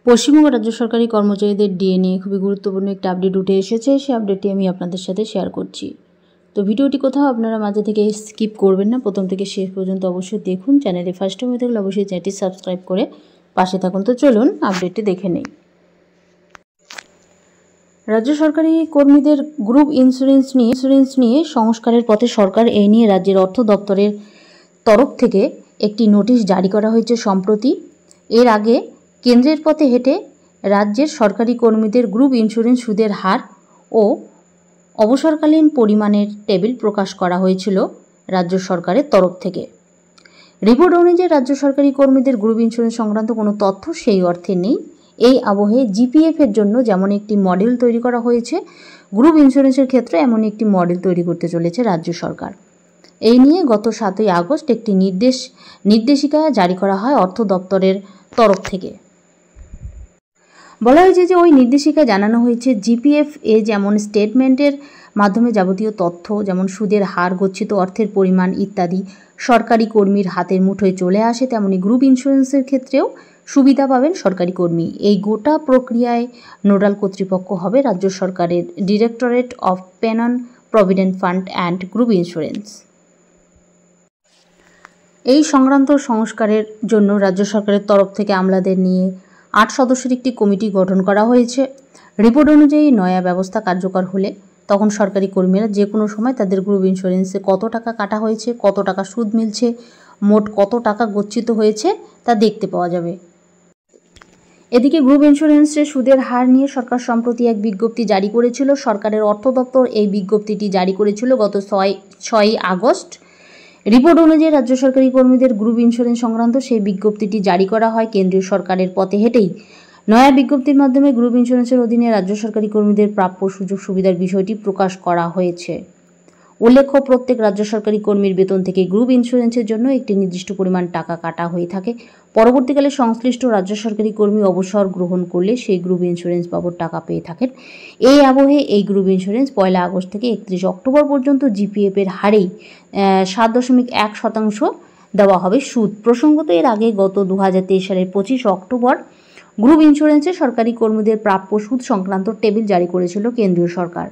পশ্চিমবঙ্গ রাজ্য সরকারি কর্মচারীদের ডিএ নিয়ে খুবই গুরুত্বপূর্ণ একটা আপডেট উঠে এসেছে। সেই আপডেটটি আমি আপনাদের সাথে শেয়ার করছি। তো ভিডিওটি কোথাও আপনারা মাঝে থেকে স্কিপ করবেন না, প্রথম থেকে শেষ পর্যন্ত অবশ্যই দেখুন। চ্যানেলে ফার্স্ট টাইম হয়ে থাকলে অবশ্যই চ্যানেলটি সাবস্ক্রাইব করে পাশে থাকুন। তো চলুন আপডেটটি দেখে নেই। রাজ্য সরকারি কর্মীদের গ্রুপ ইন্স্যুরেন্স নিয়ে সংস্কারের পথে সরকার, এই নিয়ে রাজ্যের অর্থ দপ্তরের তরফ থেকে একটি নোটিশ জারি করা হয়েছে সম্প্রতি। এর আগে কেন্দ্রের পথে হেঁটে রাজ্যের সরকারি কর্মীদের গ্রুপ ইন্স্যুরেন্স সুদের হার ও অবসরকালীন পরিমাণের টেবিল প্রকাশ করা হয়েছিল রাজ্য সরকারের তরফ থেকে। রিপোর্ট অনুযায়ী রাজ্য সরকারি কর্মীদের গ্রুপ ইন্স্যুরেন্স সংক্রান্ত কোনো তথ্য সেই অর্থে নেই। এই আবহে জিপিএফের জন্য যেমন একটি মডেল তৈরি করা হয়েছে, গ্রুপ ইন্স্যুরেন্সের ক্ষেত্রে এমন একটি মডেল তৈরি করতে চলেছে রাজ্য সরকার। এই নিয়ে গত 7ই আগস্ট একটি নির্দেশিকা জারি করা হয় অর্থ দপ্তরের তরফ থেকে। বলা হয়েছে যে ওই নির্দেশিকায় জানানো হয়েছে জিপিএফ এ যেমন স্টেটমেন্টের মাধ্যমে যাবতীয় তথ্য, যেমন সুদের হার, গচ্ছিত অর্থের পরিমাণ ইত্যাদি সরকারি কর্মীর হাতের মুঠোয় চলে আসে, তেমনি গ্রুপ ইন্স্যুরেন্সের ক্ষেত্রেও সুবিধা পাবেন সরকারি কর্মী। এই গোটা প্রক্রিয়ায় নোডাল কর্তৃপক্ষ হবে রাজ্য সরকারের directorate of pension, provident fund and group insurance. এই সংক্রান্ত সংস্কারের জন্য রাজ্য সরকারের তরফ থেকে আমলাদের নিয়ে 8 সদস্যের একটি কমিটি গঠন করা হয়েছে। রিপোর্ট অনুযায়ী নয়া ব্যবস্থা কার্যকর হলে তখন সরকারি কর্মীরা যে কোনো সময় তাদের গ্রুপ ইন্স্যুরেন্সে কত টাকা কাটা হয়েছে, কত টাকা সুদ মিলছে, মোট কত টাকা গচ্ছিত হয়েছে তা দেখতে পাওয়া যাবে। এদিকে গ্রুপ ইন্স্যুরেন্সের সুদের হার নিয়ে সরকার সম্প্রতি এক বিজ্ঞপ্তি জারি করেছিল। সরকারের অর্থ দপ্তর এই বিজ্ঞপ্তিটি জারি করেছিল গত 6ই আগস্ট। রিপোর্ট অনুযায়ী রাজ্য সরকারি কর্মীদের গ্রুপ ইন্স্যুরেন্স সংক্রান্ত সেই বিজ্ঞপ্তিটি জারি করা হয় কেন্দ্রীয় সরকারের পথে হেঁটেই। নয়া বিজ্ঞপ্তির মাধ্যমে গ্রুপ ইন্স্যুরেন্সের অধীনে রাজ্য সরকারি কর্মীদের প্রাপ্য সুযোগ সুবিধার বিষয়টি প্রকাশ করা হয়েছে। উল্লেখ্য, প্রত্যেক রাজ্য সরকারি কর্মীর বেতন থেকে গ্রুপ ইন্স্যুরেন্সের জন্য একটি নির্দিষ্ট পরিমাণ টাকা কাটা হয়ে থাকে। পরবর্তীকালে সংশ্লিষ্ট রাজ্য সরকারি কর্মী অবসর গ্রহণ করলে সেই গ্রুপ ইন্স্যুরেন্স বাবদ টাকা পেয়ে থাকেন। এই আবহে এই গ্রুপ ইন্স্যুরেন্স 1 আগস্ট থেকে 31 অক্টোবর পর্যন্ত জিপিএফ এর হারেই 7.1% দেওয়া হবে সুদ। প্রসঙ্গত, এর আগে গত 2023 সালের 25 অক্টোবর গ্রুপ ইন্স্যুরেন্সে সরকারি কর্মীদের প্রাপ্য সুদ সংক্রান্ত টেবিল জারি করেছিল কেন্দ্রীয় সরকার।